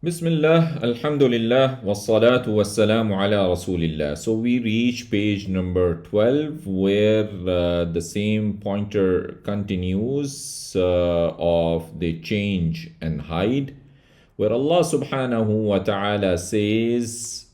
Bismillah, Alhamdulillah, wassalatu wassalamu ala Rasulillah. So we reach page number 12 where the same pointer continues of the change and hide, where Allah subhanahu wa ta'ala says,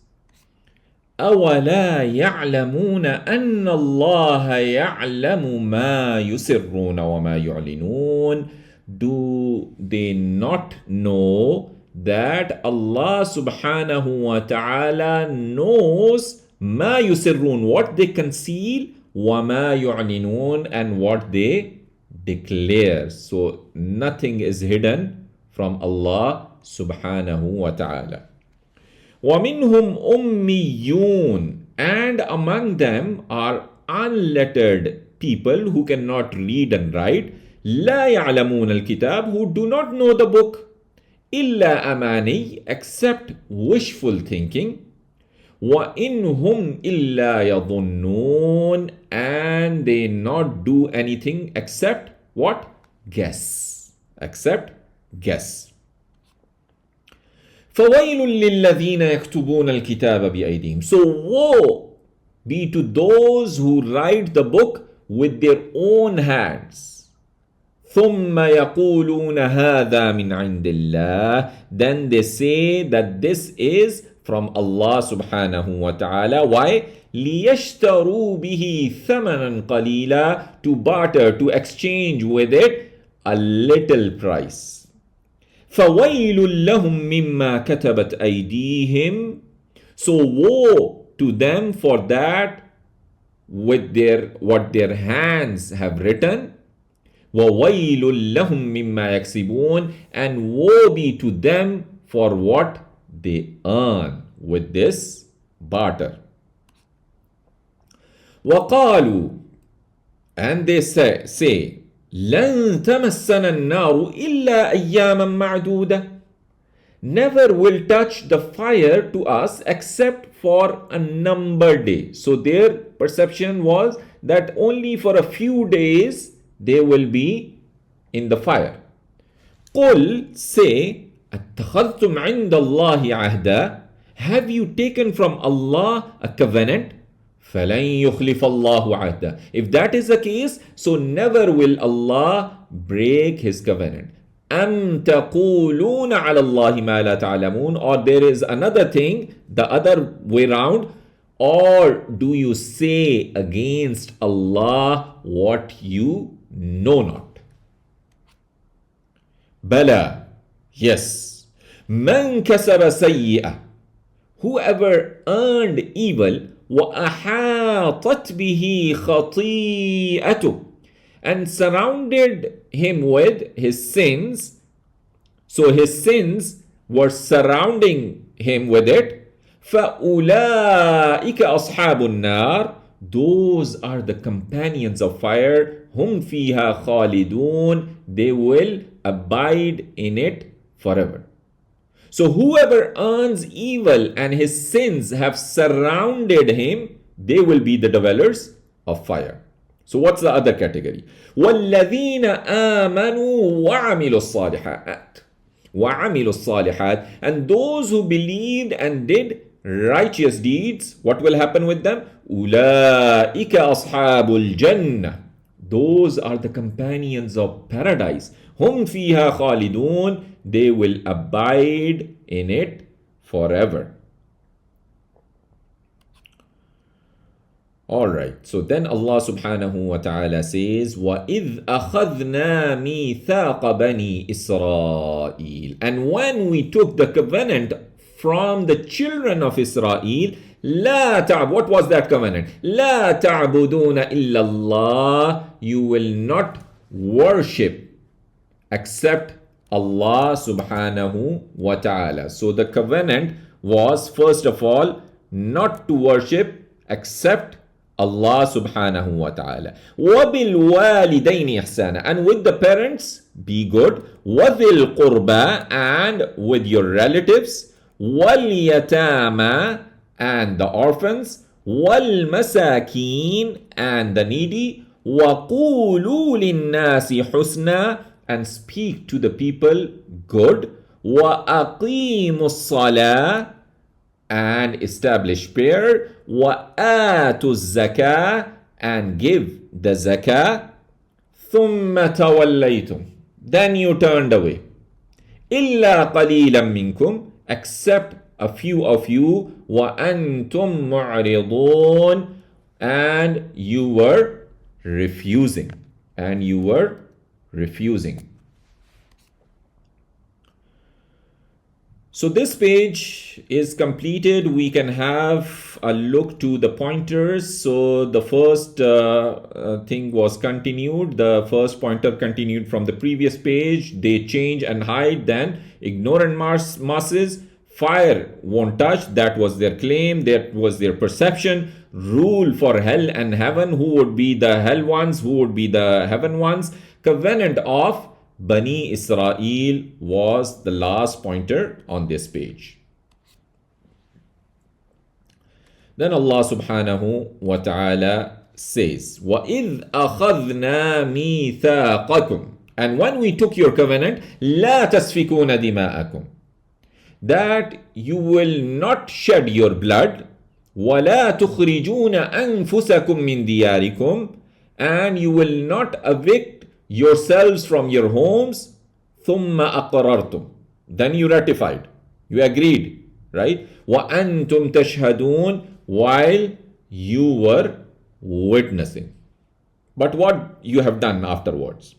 أَوَلَا يَعْلَمُونَ أَنَّ اللَّهَ يَعْلَمُ مَا يُسِرُّونَ وَمَا يُعْلِنُونَ. Do they not know that Allah subhanahu wa ta'ala knows ma yusirrun, what they conceal, wa ma yu'linun, and what they declare. So nothing is hidden from Allah subhanahu wa ta'ala. وَمِنْهُمْ أُمِّيُّونَ, and among them are unlettered people who cannot read and write, لَا يَعْلَمُونَ الْكِتَابِ, who do not know the book, إِلَّا أَمَانِي, except wishful thinking, وَإِنْهُمْ إِلَّا يَظُنُّونَ, and they not do anything except what? Guess. Except guess. فَوَيْلٌ لِلَّذِينَ يَكْتُبُونَ الْكِتَابَ بِأَيْدِيهِمْ. So woe be to those who write the book with their own hands. ثُمَّ يَقُولُونَ هَذَا مِنْ عِنْدِ اللَّهِ, then they say that this is from Allah subhanahu wa ta'ala. Why? لِيَشْتَرُوا بِهِ ثَمَنًا قَلِيلًا, to barter, to exchange with it a little price. فَوَيْلٌ لَهُمْ مِمَّا كَتَبَتْ أَيْدِيهِمْ. So woe to them for that with what their hands have written. وَوَيْلٌ لَهُمْ مِمَّا يَكْسِبُونَ, and woe be to them for what they earn with this barter. وَقَالُوا, and they say لَن تَمَسَّنَا النَّارُ إِلَّا أَيَّامًا مَعْدُودَةً, never will touch the fire to us except for a numbered day. So their perception was that only for a few days they will be in the fire. قُلْ, say, أَتَّخَذْتُمْ عِنْدَ اللَّهِ عَهْدًا, have you taken from Allah a covenant? فَلَنْ يُخْلِفَ اللَّهُ عَهْدًا. If that is the case, so never will Allah break His covenant. أَمْ تَقُولُونَ عَلَى اللَّهِ مَا لَا تَعْلَمُونَ, or there is another thing, the other way round, or do you say against Allah what you know not? بَلَى, yes. مَنْ كَسَبَ سَيِّئَةً, whoever earned evil, وَأَحَاطَتْ بِهِ خَطِيئَتُهُ, and surrounded him with his sins. So his sins were surrounding him with it. فَأُولَٰئِكَ أَصْحَابُ النَّارِ, those are the companions of fire. هُمْ فِيهَا خَالِدُونَ, they will abide in it forever. So whoever earns evil and his sins have surrounded him, they will be the dwellers of fire. So what's the other category? وَالَّذِينَ آمَنُوا وَعَمِلُوا الصَّالِحَاتِ, and those who believed and did righteous deeds, what will happen with them? أُولَٰئِكَ أَصْحَابُ الْجَنَّةِ, those are the companions of paradise. هُمْ فِيهَا خَالِدُونَ, they will abide in it forever. Alright, so then Allah subhanahu wa ta'ala says, وَإِذْ أَخَذْنَا مِيثَاقَ بَنِي إِسْرَائِيلَ, and when we took the covenant from the children of Israel, what was that covenant? لَا تَعْبُدُونَ إِلَّا اللَّهِ, you will not worship except Allah subhanahu wa ta'ala. So the covenant was, first of all, not to worship except Allah subhanahu wa ta'ala. وَبِالْوَالِدَيْنِ إِحْسَانًا, and with the parents be good. وَذِي الْقُرْبَى, and with your relatives. وَالْيَتَامَى, and the orphans. وَالْمَسَاكِينَ, and the needy. وَقُولُوا لِلنَّاسِ حُسْنًا, and speak to the people good. وَأَقِيمُوا الصَّلَاةَ and establish prayer, وَآتُوا الزَّكَاةَ and give the zakah, ثُمَّ تَوَلَّيْتُمْ then you turned away. إِلَّا قَلِيلًا مِّنْكُمْ except a few of you, وَأَنْتُمْ مُعْرِضُونَ and you were refusing. So this page is completed. We can have a look to the pointers. So the first thing was continued. The first pointer continued from the previous page. They change and hide, then ignorant masses. Fire won't touch. That was their claim. That was their perception. Rule for hell and heaven. Who would be the hell ones? Who would be the heaven ones? Covenant of Bani Israel was the last pointer on this page. Then Allah subhanahu wa ta'ala says, وَإِذْ أَخَذْنَا مِيثَاقَكُمْ and when we took your covenant, لَا تَسْفِكُونَ دِمَاءَكُمْ that you will not shed your blood, وَلَا تُخْرِجُونَ أَنفُسَكُمْ مِنْ دِيَارِكُمْ and you will not evict yourselves from your homes, ثُمَّ أَقْرَرْتُمْ then you ratified, you agreed, right? وَأَنْتُمْ تَشْهَدُونَ while you were witnessing. But what you have done afterwards?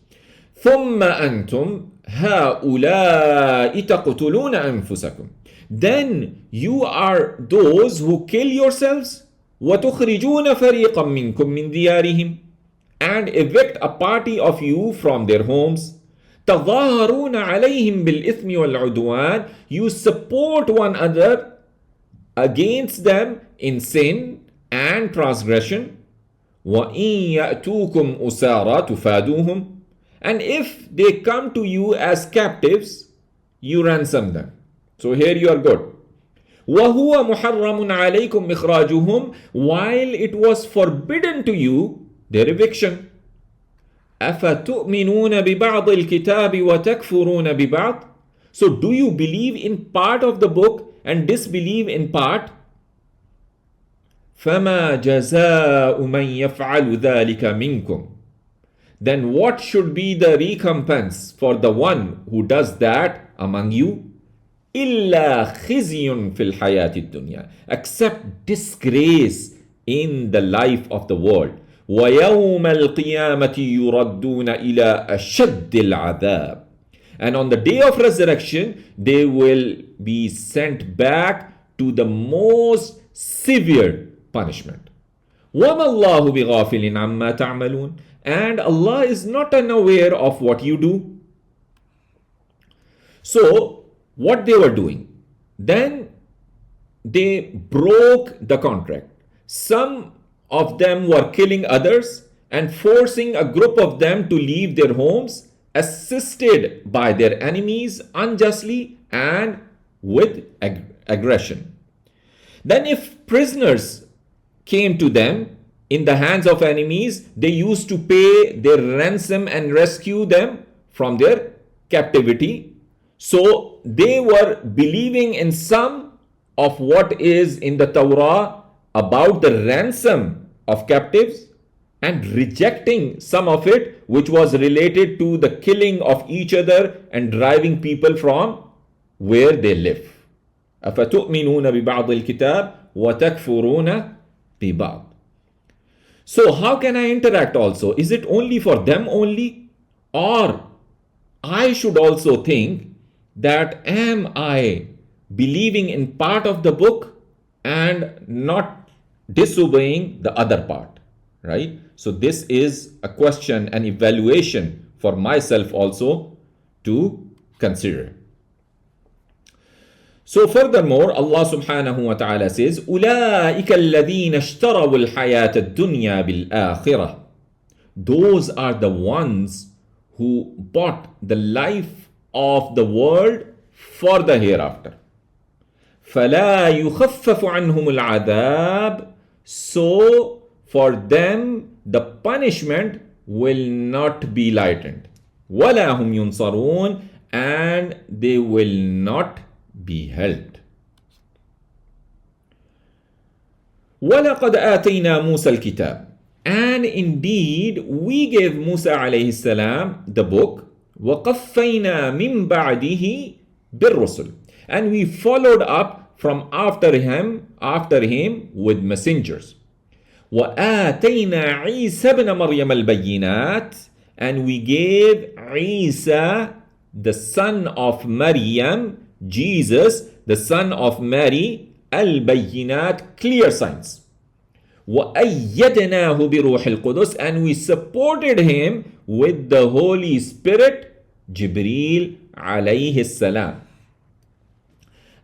ثُمَّ أَنْتُمْ هَؤُلَاءِ تَقْتُلُونَ أَنفُسَكُمْ then you are those who kill yourselves, وَتُخْرِجُونَ فَرِيقًا مِّنْكُمْ مِنْ دِيَارِهِمْ and evict a party of you from their homes. تظاهرون عليهم بالإثم والعدوان you support one another against them in sin and transgression. وإن يأتوكم أسارى تفادوهم and if they come to you as captives, you ransom them. So here you are good. وهو محرم عليكم إخراجهم while it was forbidden to you their eviction. أَفَتُؤْمِنُونَ بِبَعْضِ الْكِتَابِ وَتَكْفُرُونَ بِبَعْضِ so do you believe in part of the book and disbelieve in part? فَمَا جَزَاءُ مَنْ يَفْعَلُ ذَلِكَ مِنْكُمْ then what should be the recompense for the one who does that among you? إِلَّا خِزْيٌ فِي الْحَيَاةِ الدُّنْيَا except disgrace in the life of the world. وَيَوْمَ الْقِيَامَةِ يُرَدُّونَ إِلَىٰ أَشَدِّ الْعَذَابِ and on the day of resurrection they will be sent back to the most severe punishment. وَمَا اللَّهُ بِغَافِلٍ عَمَّا تَعْمَلُونَ and Allah is not unaware of what you do. So what they were doing, then they broke the contract. Some of them were killing others and forcing a group of them to leave their homes, assisted by their enemies unjustly and with aggression. Then if prisoners came to them in the hands of enemies, they used to pay their ransom and rescue them from their captivity. So they were believing in some of what is in the Torah about the ransom of captives and rejecting some of it which was related to the killing of each other and driving people from where they live. أَفَتُؤْمِنُونَ بِبَعْضِ الْكِتَابِ وَتَكْفُرُونَ بِبَعْضِ so how can I interact also? Is it only for them only? Or I should also think that am I believing in part of the book and not disobeying the other part, right? So this is a question and evaluation for myself also to consider. So furthermore, Allah subhanahu wa ta'ala says, أُولَٰئِكَ الَّذِينَ اشْتَرَوُا الْحَيَاةَ الدُّنْيَا بِالْآخِرَةِ those are the ones who bought the life of the world for the hereafter. فَلَا يُخَفَّفُ عَنْهُمُ الْعَذَابِ so for them the punishment will not be lightened. وَلَا هُمْ يُنصَرُونَ and they will not be held. وَلَقَدْ آتَيْنَا مُوسَى الْكِتَابِ, and indeed we gave Musa alayhi salam the book. وَقَفَّيْنَا مِن بَعْدِهِ بِالرُّسُلِ, and we followed up from after him with messengers. وَآتَيْنَا عِيسَى بْنَ مَرْيَمَ الْبَيِّنَاتِ, and we gave Isa, the son of Maryam, Jesus, the son of Mary, al-bayyinat, clear signs. وَأَيَّدْنَاهُ بِرُوحِ الْقُدُسِ, and we supported him with the Holy Spirit, Jibreel alayhi السلام.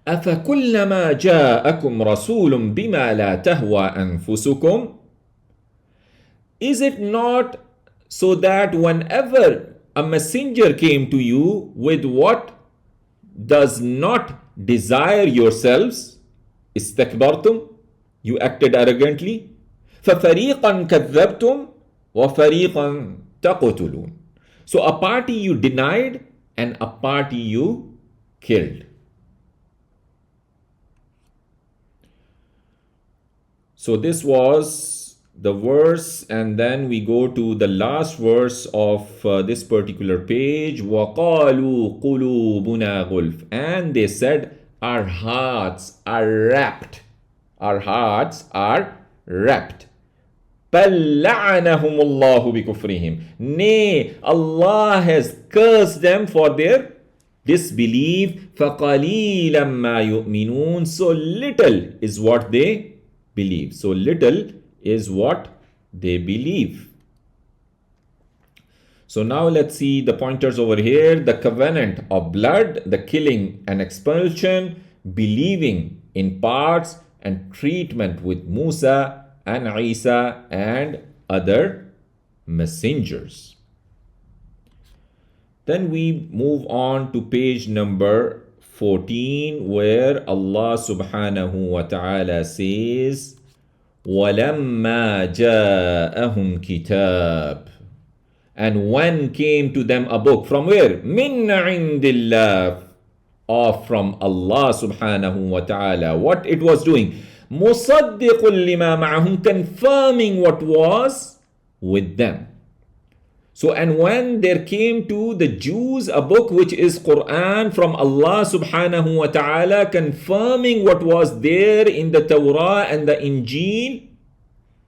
أَفَكُلَّمَا جَاءَكُمْ رَسُولٌ بِمَا لَا تَهْوَى أَنفُسُكُمْ, is it not so that whenever a messenger came to you with what does not desire yourselves, استكبرتم, you acted arrogantly, فَفَرِيقًا كَذَّبْتُمْ وَفَرِيقًا تَقْتُلُونَ, so a party you denied and a party you killed. So this was the verse, and then we go to the last verse of this particular page. وَقَالُوا قُلُوبُنَا غُلْفٌ, and they said, our hearts are wrapped. Our hearts are wrapped. بَلْ لَعَنَهُمُ اللَّهُ بِكُفْرِهِمْ, nay, Allah has cursed them for their disbelief. فَقَلِيلًا مَا يُؤْمِنُونَ, so little is what they believe. So little is what they believe. So now let's see the pointers over here. The covenant of blood, the killing and expulsion, believing in parts, and treatment with Musa and Isa and other messengers. Then we move on to page number 14, where Allah subhanahu wa ta'ala says, وَلَمَّا جَاءَهُمْ كِتَابٌ, and when came to them a book, from where? مِنْ عِنْدِ اللَّهِ, or from Allah subhanahu wa ta'ala. What it was doing? مُصَدِّقٌ لِمَا مَعَهُمْ, confirming what was with them. So, and when there came to the Jews a book which is Quran from Allah subhanahu wa ta'ala, confirming what was there in the Torah and the Injil,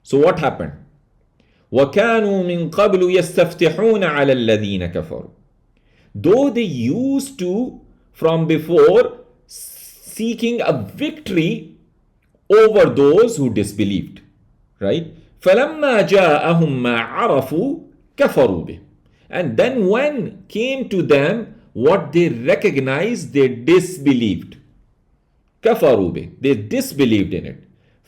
so what happened? وَكَانُوا مِن قَبْلُ يَسْتَفْتِحُونَ عَلَى الَّذِينَ كَفَرُوا, though they used to from before seeking a victory over those who disbelieved, right? فَلَمَّا جَاءَهُمْ مَا عَرَفُوا كَفَرُوا بِهِ, and then when came to them what they recognized, they disbelieved. كَفَرُوا بِهِ, they disbelieved in it.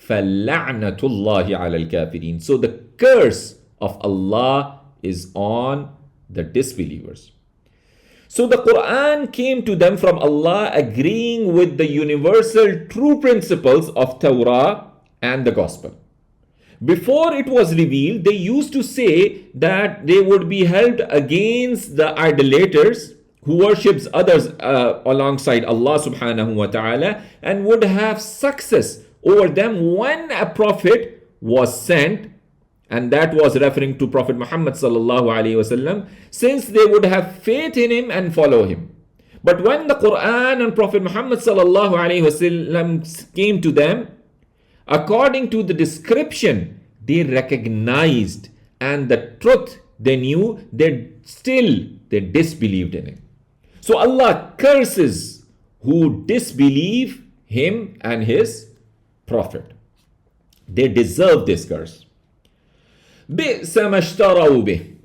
فَلَعْنَةُ اللَّهِ عَلَى الْكَافِرِينَ, so the curse of Allah is on the disbelievers. So the Quran came to them from Allah, agreeing with the universal true principles of Torah and the Gospel. Before it was revealed, they used to say that they would be held against the idolaters who worships others alongside Allah subhanahu wa ta'ala, and would have success over them when a prophet was sent, and that was referring to Prophet Muhammad sallallahu alaihi wasallam, since they would have faith in him and follow him. But when the Quran and Prophet Muhammad sallallahu alaihi wasallam came to them, according to the description, they recognized, and the truth they knew, they disbelieved in it. So Allah curses who disbelieve him and his prophet. They deserve this curse. بِئْسَ مَا اشْتَرَوْا بِهِ,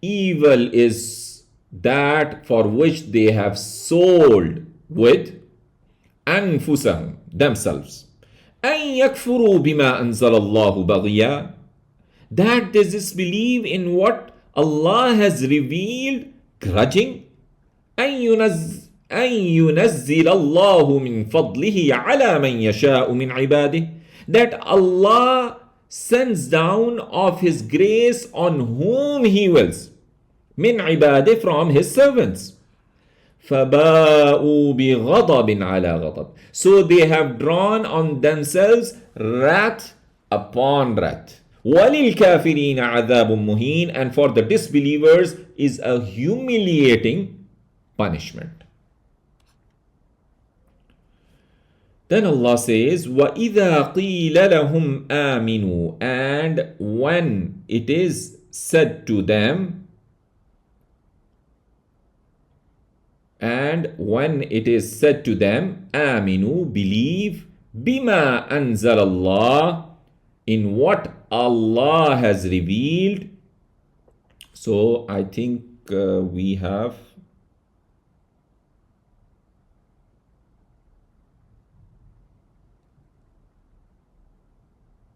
evil is that for which they have sold with أنفسهم, themselves. أَن يَكْفُرُوا بِمَا أَنزَلَ اللَّهُ بَغْيًا, that they disbelieve in what Allah has revealed grudging. أَن يُنَزِّلَ اللَّهُ مِن فَضْلِهِ عَلَى مَن يَشَاءُ مِنْ عِبَادِهِ, that Allah sends down of his grace on whom he wills, min ibadah, from his servants. فَبَاءُوا بِغَضَبٍ عَلَى غَضَبٍ. So they have drawn on themselves wrath upon wrath. وَلِلْكَافِرِينَ عَذَابٌ مُهِينٌ. And for the disbelievers is a humiliating punishment. Then Allah says, وَإِذَا قِيلَ لَهُمْ آمِنُوا. And when it is said to them, آمِنُوا, believe, بِمَا أَنزَلَ اللَّهِ, in what Allah has revealed. So I think we have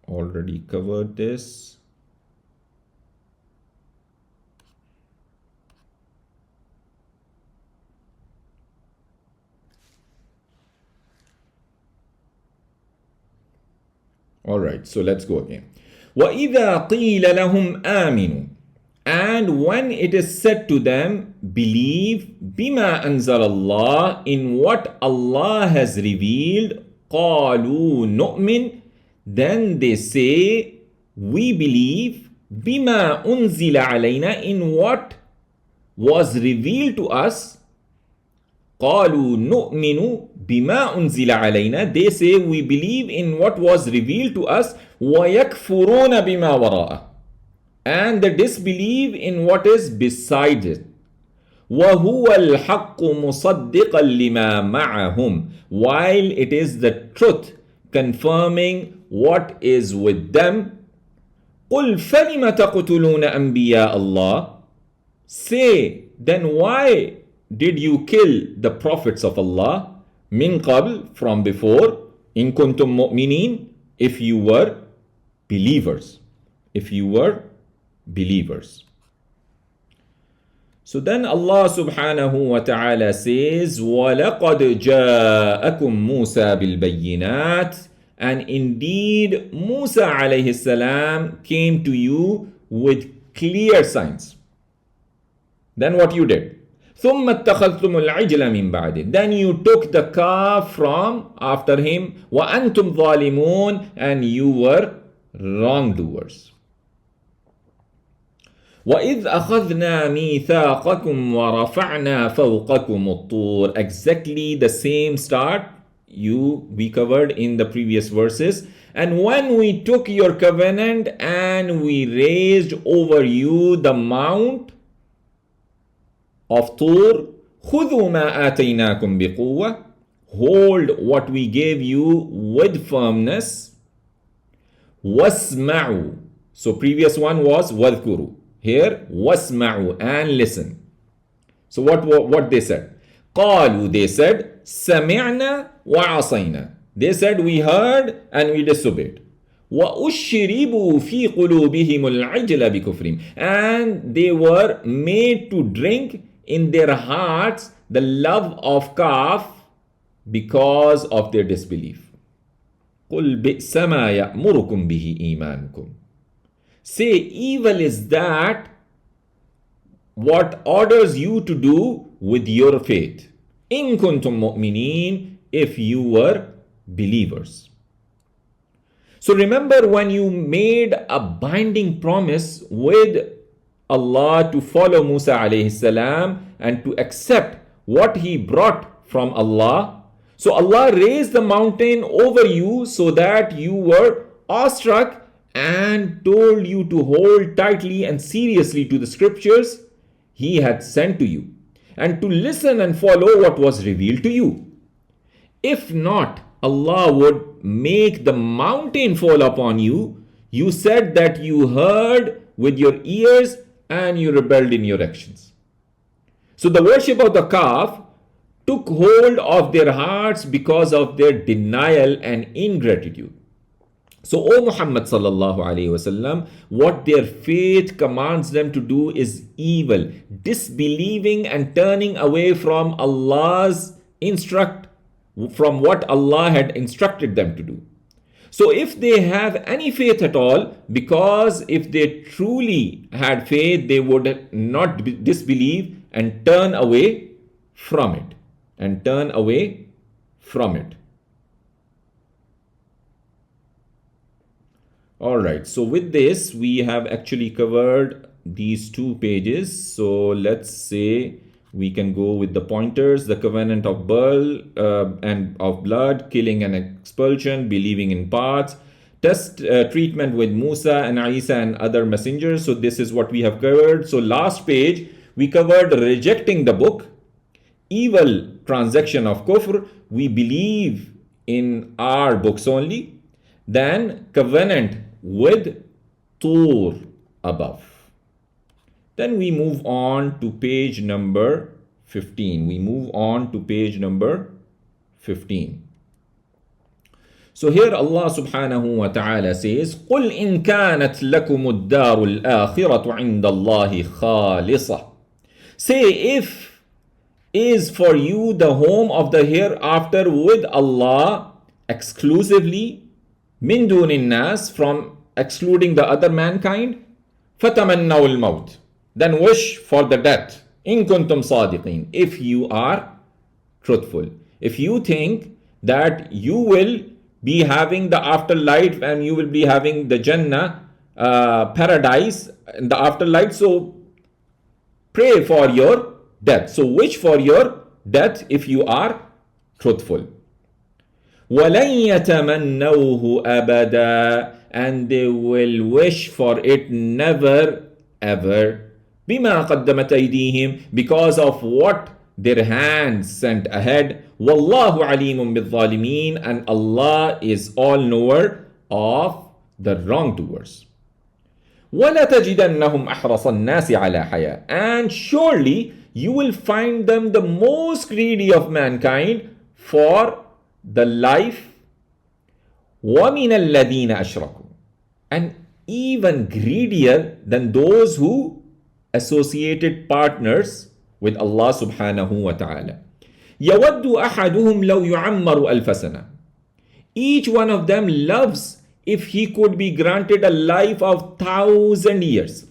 already covered this. All right, so let's go again. وَإِذَا قِيلَ لَهُمْ آمِنُوا. And when it is said to them, believe, بِمَا أَنزَلَ اللَّهِ, in what Allah has revealed, قَالُوا نُؤْمِنُ. Then they say, we believe, بِمَا أُنزِلَ عَلَيْنَا, in what was revealed to us. قالوا نؤمن بما أنزل علينا. They say we believe in what was revealed to us. ويكفرون بما وراءه. And they disbelieve in what is beside it. وهو الحق مصدقا لما معهم. While it is the truth confirming what is with them. قل فلم تقتلون أنبياء الله. Say, then why did you kill the prophets of Allah? Min qabl, from before. In kuntum mu'minin, if you were believers. If you were believers. So then Allah subhanahu wa ta'ala says, وَلَقَدْ جَاءَكُمْ مُوسَى بِالْبَيِّنَاتِ. And indeed, Musa alayhi salam came to you with clear signs. Then what you did? ثُمَّ اتَّخَذْتُمُ الْعِجْلَ مِنْ بَعْدِهِ. Then you took the calf from after him. وَأَنْتُمْ ظَالِمُونَ. And you were wrongdoers. وَإِذْ أَخَذْنَا مِيثَاقَكُمْ وَرَفَعْنَا فَوْقَكُمُ الطُّورَ. Exactly the same start we covered in the previous verses. And when we took your covenant and we raised over you the mount of Tur, خُذُوا مَا آتَيْنَاكُمْ بِقُوَّةٍ. Hold what we gave you with firmness. وَاسْمَعُوا. So previous one was وَذْكُرُوا. Here, وَاسْمَعُوا, and listen. So what they said? قَالُوا, they said, سَمِعْنَا وَعَصَيْنَا. They said, we heard and we disobeyed. وَأُشْرِبُوا فِي قُلُوبِهِمُ الْعِجْلَ بِكُفْرِهِمْ. And they were made to drink in their hearts the love of calf because of their disbelief. قُلْ بِئْسَ مَا يَأْمُرُكُمْ بِهِ إِيمَانُكُمْ. Say, evil is that what orders you to do with your faith. إِن كُنْتُم مُؤْمِنِينَ, if you were believers. So remember when you made a binding promise with Allah to follow Musa alayhi salam and to accept what he brought from Allah. So Allah raised the mountain over you so that you were awestruck and told you to hold tightly and seriously to the scriptures he had sent to you and to listen and follow what was revealed to you. If not, Allah would make the mountain fall upon you. You said that you heard with your ears and you rebelled in your actions. So the worship of the calf took hold of their hearts because of their denial and ingratitude. So, O Muhammad sallallahu alaihi wasallam, what their faith commands them to do is evil, disbelieving and turning away from from what Allah had instructed them to do. So if they have any faith at all, because if they truly had faith, they would not disbelieve and turn away from it and turn away from it. Alright, so with this we have actually covered these 2 pages. So let's say we can go with the pointers: the covenant of blood, killing and expulsion, believing in parts, treatment with Musa and Isa and other messengers. So this is what we have covered. So last page we covered rejecting the book, evil transaction of kufr, we believe in our books only, then covenant with Tur above. Then we move on to page number 15. So here Allah subhanahu wa ta'ala says, قُلْ إِن كَانَتْ لَكُمُ الدَّارُ الْآخِرَةُ عِنْدَ اللَّهِ خَالِصَةً. Say, if is for you the home of the hereafter with Allah exclusively, min dunin nas, from excluding the other mankind, فَتَمَنَّوُا الْمَوْتِ, then wish for the death, in kuntum sadiqin, if you are truthful. If you think that you will be having the afterlife and you will be having the Jannah, paradise in the afterlife, so pray for your death. So wish for your death if you are truthful. وَلَن يَتَمَنَّوْهُ أَبَدًا, and they will wish for it never ever. بِمَا قَدَّمَتْ أَيْدِيهِمْ, because of what their hands sent ahead. وَاللَّهُ عَلِيمٌ بِالظَّالِمِينَ, and Allah is all-knower of the wrongdoers. وَلَتَجِدَنَّهُمْ أَحْرَصَ النَّاسِ عَلَى حَيَاةٍ, and surely you will find them the most greedy of mankind for the life. وَمِنَ الَّذِينَ أَشْرَكُوا, and even greedier than those who associated partners with Allah subhanahu wa ta'ala. يَوَدُّ أَحَدُهُمْ لَوْ يُعَمَّرُ أَلْفَ سَنَةٍ, each one of them loves if he could be granted a life of 1,000 years.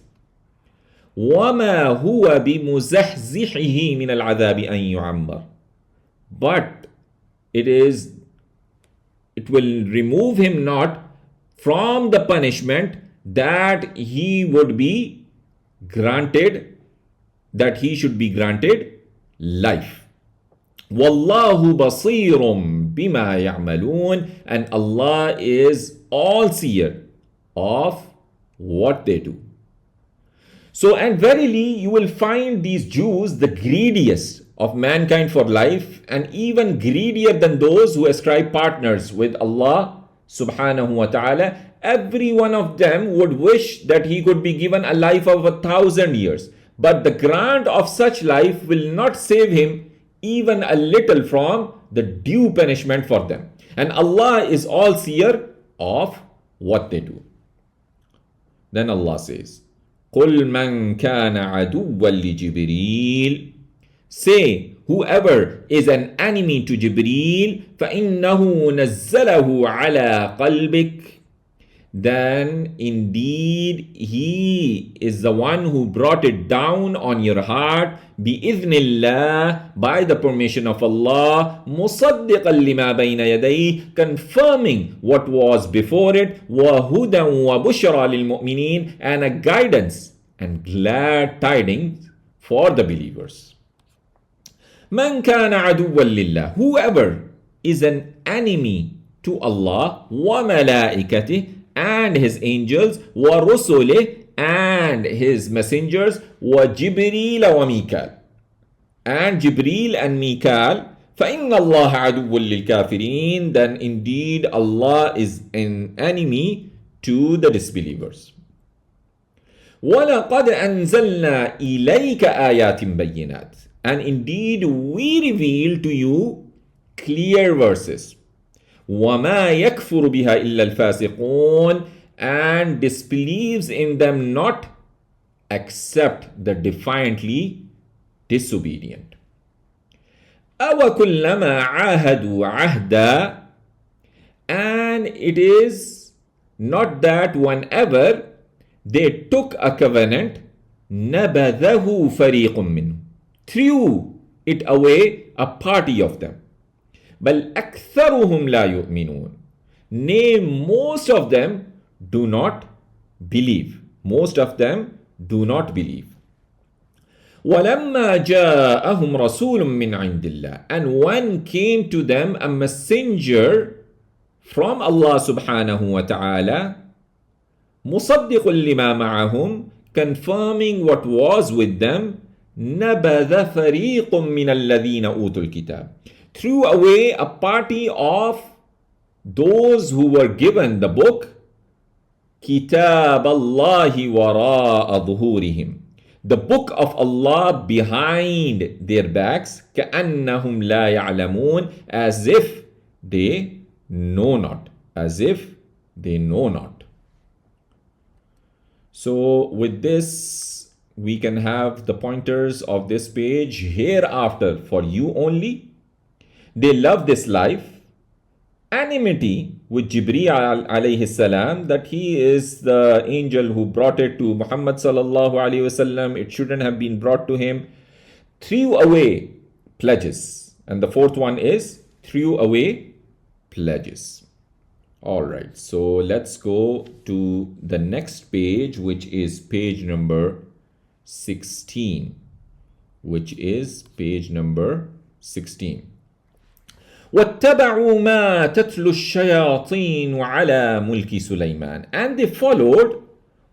وَمَا هُوَ بِمُزَحْزِحِهِ مِنَ الْعَذَابِ أَنْ يُعَمَّرُ, but it will remove him not from the punishment that he would be granted, that he should be granted life. وَاللَّهُ بَصِيرٌ بِمَا يَعْمَلُونَ, and Allah is all-seer of what they do. So, and verily you will find these Jews the greediest of mankind for life, and even greedier than those who ascribe partners with Allah subhanahu wa ta'ala. Every one of them would wish that he could be given a life of 1,000 years. But the grant of such life will not save him even a little from the due punishment for them. And Allah is all-seer of what they do. Then Allah says, قُلْ مَنْ كَانَ عَدُوًّا لِجِبْرِيلٍ, say, whoever is an enemy to Jibreel, فَإِنَّهُ نَزَّلَهُ عَلَى قَلْبِكَ, then indeed he is the one who brought it down on your heart, بِإِذْنِ اللَّهِ, by the permission of Allah, مُصَدِّقًا لِمَا بَيْنَ يَدَيْهِ, confirming what was before it, وَهُدًى وَبُشْرَى لِلْمُؤْمِنِينَ, and a guidance and glad tidings for the believers. مَنْ كَانَ عَدُوًّا لِلَّهِ, whoever is an enemy to Allah, وَمَلَائِكَتِهِ, and his angels, وَرُسُلِهِ, and his messengers, وَجِبْرِيلَ وَمِيكَالَ, and Jibreel and Mikael, فَإِنَّ اللَّهَ عَدُوٌّ لِلْكَافِرِينَ, then indeed Allah is an enemy to the disbelievers. وَلَقَدْ أَنزَلْنَا إِلَيْكَ آيَاتٍ بَيِّنَاتٍ, and indeed we reveal to you clear verses. وَمَا يَكْفُرُ بِهَا إِلَّا الْفَاسِقُونَ, and disbelieves in them not except the defiantly disobedient. أَوَكُلَّمَا عَاهَدُوا عَهْدًا, and it is not that whenever they took a covenant, نَبَذَهُ فَرِيقٌ مِّنْهُ, threw it away a party of them. بل أكثرهم لا يؤمنون. Nay, most of them do not believe. Most of them do not believe. وَلَمَّا جَاءَهُمْ رَسُولٌ مِّنْ عِنْدِ اللَّهِ. And when came to them a messenger from Allah subhanahu wa ta'ala, مُصَدِّقٌ لِمَا مَعَهُمْ, confirming what was with them, نَبَذَ فَرِيقٌ مِّنَ الَّذِينَ أُوتُوا الْكِتَابِ, threw away a party of those who were given the book, كِتَابَ اللَّهِ وَرَاءَ ظُهُورِهِمْ, the book of Allah behind their backs, كَأَنَّهُمْ لَا يَعْلَمُونَ, as if they know not. As if they know not. So with this, we can have the pointers of this page hereafter for you only. They love this life. Enmity with Jibreel alayhi salam, that he is the angel who brought it to Muhammad sallallahu alayhi wasallam. It shouldn't have been brought to him. Threw away pledges. And the fourth one is threw away pledges. All right, so let's go to the next page, which is page number 16. Which is page number 16. وَاتَّبَعُوا مَا تَتْلُو الشَّيَاطِينُ عَلَى مُلْكِ سُلَيْمَانَ. And they followed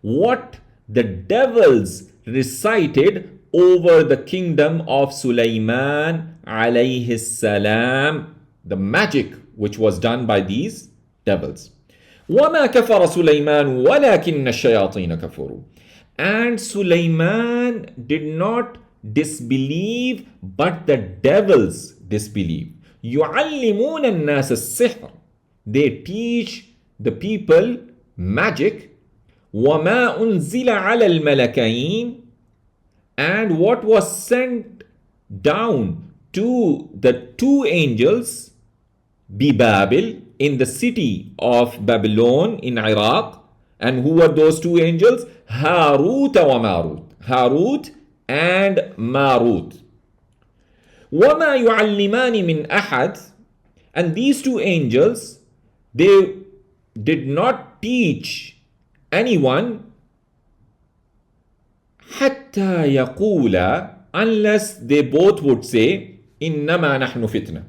what the devils recited over the kingdom of Sulaiman alayhi salam, the magic which was done by these devils. وَمَا كَفَرَ سُلَيْمَانُ وَلَكِنَّ الشَّيَاطِينَ كَفَرُوا. And Sulaiman did not disbelieve, but the devils disbelieved. يُعَلِّمُونَ النَّاسَ السِّحْرَ. They teach the people magic. وَمَا أُنزِلَ عَلَى الْمَلَكَيْنِ. And what was sent down to the two angels, بِبَابِل, in the city of Babylon in Iraq. And who were those two angels? Harut wa Marut. Harut and Marut. وَمَا يُعَلِّمَانِ مِنْ أَحَدٍ. And these two angels, they did not teach anyone حَتَّى يَقُولَ, unless they both would say, إِنَّمَا نَحْنُ فِتْنَةٌ.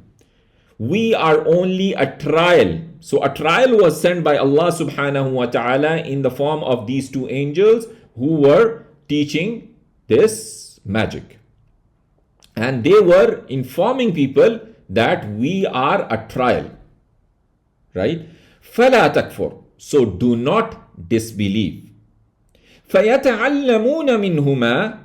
We are only a trial. So a trial was sent by Allah subhanahu wa ta'ala in the form of these two angels who were teaching this magic. And they were informing people that we are a trial. Right? فَلَا تَكْفُرْ. So do not disbelieve. فَيَتَعَلَّمُونَ مِنْهُمَا.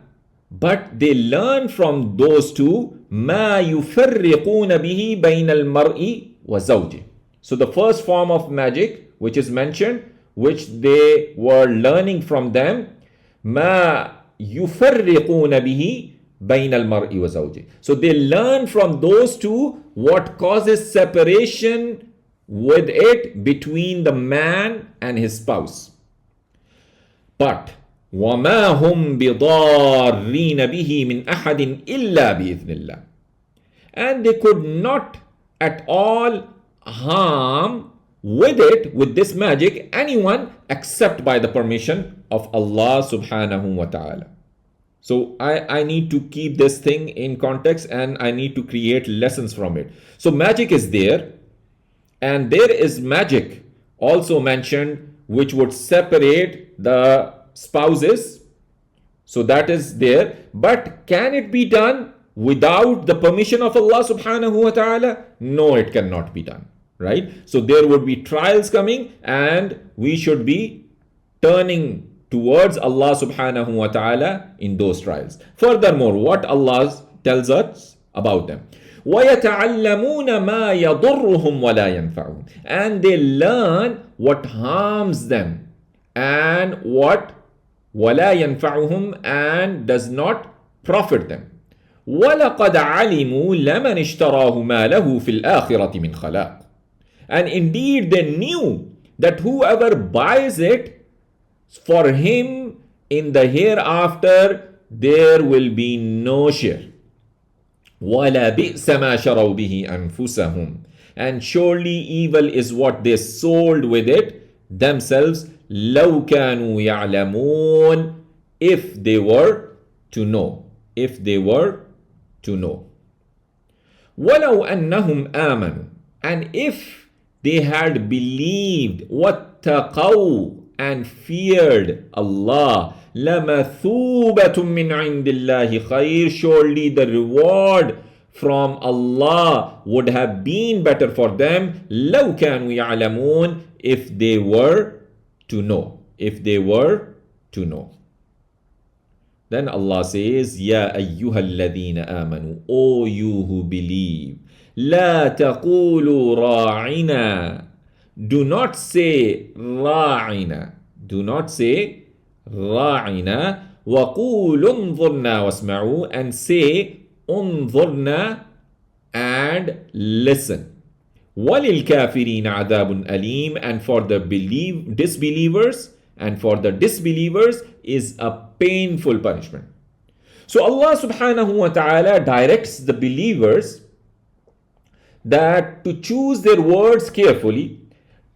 But they learn from those two مَا يُفَرِّقُونَ بِهِ بَيْنَ الْمَرْءِ وَزَوْجِهِ. So the first form of magic which is mentioned, which they were learning from them, مَا يُفَرِّقُونَ بِهِ بَيْنَ الْمَرْءِ وَزَوْجِهِ. So they learn from those two what causes separation with it between the man and his spouse. But وَمَا هُمْ بِضَارِّينَ بِهِ مِنْ أَحَدٍ إِلَّا بِإِذْنِ اللَّهِ. And they could not at all harm with it, with this magic, anyone except by the permission of Allah subhanahu wa ta'ala. So I need to keep this thing in context and I need to create lessons from it. So magic is there, and there is magic also mentioned which would separate the spouses. So that is there. But can it be done without the permission of Allah subhanahu wa ta'ala? No, it cannot be done. Right? So there would be trials coming and we should be turning towards Allah subhanahu wa ta'ala in those trials. Furthermore, what Allah tells us about them. وَيَتَعَلَّمُونَ مَا يَضُرُّهُمْ وَلَا يَنْفَعُهُمْ. And they learn what harms them and what وَلَا يَنْفَعُهُمْ and does not profit them. وَلَقَدْ عَلِمُوا لَمَنِ اشْتَرَاهُ مَا لَهُ فِي الْآخِرَةِ مِنْ خَلَاقٍ. And indeed they knew that whoever buys it, for him in the hereafter there will be no share. وَلَا بِئْسَ مَا شَرَوْا بِهِ أَنفُسَهُمْ. And surely evil is what they sold with it themselves. لَوْ كَانُوا يَعْلَمُونَ. If they were to know. If they were to know. وَلَوْ أَنَّهُمْ آمَنُوا. And if they had believed, وَاتَّقَوْا, and feared Allah, لَمَثُوبَةٌ مِّنْ عِنْدِ اللَّهِ خَيْرٌ. Surely the reward from Allah would have been better for them. لَوْ كَانُوا يَعْلَمُونَ. If they were to know. If they were to know. Then Allah says, يَا أَيُّهَا الَّذِينَ آمَنُوا. O you who believe. لَا تَقُولُوا رَاعِنَا. Do not say رَاعِنَا. Do not say رَاعِنَا. وَقُولُوا انظُرْنَا وَاسْمَعُوا. And say انظُرْنَا and listen. وَلِلْكَافِرِينَ عَذَابٌ أَلِيمٌ. And for the disbelievers is a painful punishment. So Allah subhanahu wa ta'ala directs the believers that to choose their words carefully,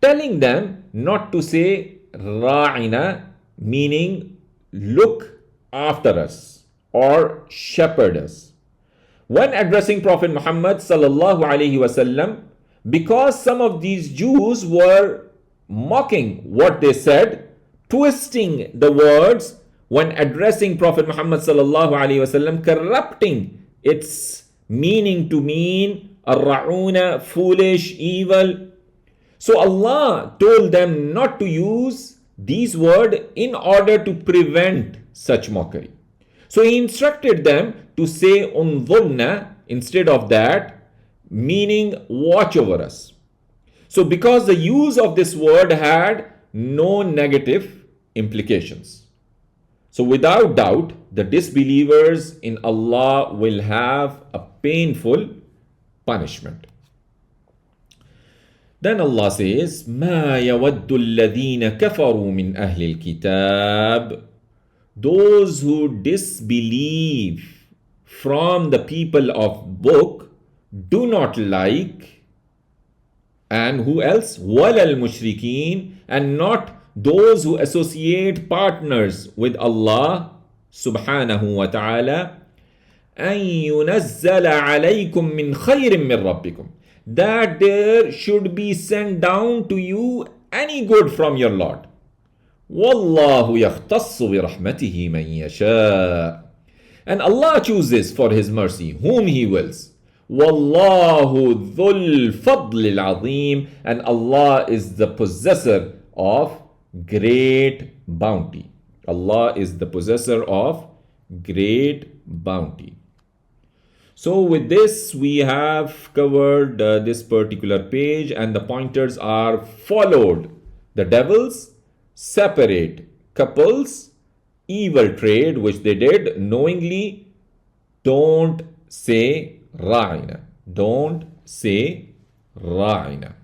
telling them not to say ra'ina, meaning look after us or shepherd us. When addressing Prophet Muhammad sallallahu alaihi wasallam, because some of these Jews were mocking what they said, twisting the words when addressing Prophet Muhammad sallallahu alaihi wasallam, corrupting its meaning to mean ar-ra'una, foolish, evil. So Allah told them not to use these words in order to prevent such mockery. So He instructed them to say unzurna instead of that, meaning watch over us. So because the use of this word had no negative implications. So without doubt, the disbelievers in Allah will have a painful punishment. Then Allah says, مَا يَوَدُّ الَّذِينَ كَفَرُوا مِنْ أَهْلِ الْكِتَابِ. Those who disbelieve from the people of book do not like, and who else? وَلَا الْمُشْرِكِينَ. And not those who associate partners with Allah subhanahu wa ta'ala. أَن يُنَزَّلَ عَلَيْكُم مِّنْ خَيْرٍ مِّن رَبِّكُمْ. That there should be sent down to you any good from your Lord. وَاللَّهُ يَخْتَصُّ بِرَحْمَتِهِ مَن يَشَاءُ. And Allah chooses for His mercy whom He wills. وَاللَّهُ ذُو الْفَضْلِ الْعَظِيمِ. And Allah is the possessor of great bounty. Allah is the possessor of great bounty. So with this we have covered this particular page, and the pointers are followed. The devils, separate couples, evil trade which they did knowingly. Don't say ra'ina. Don't say ra'ina.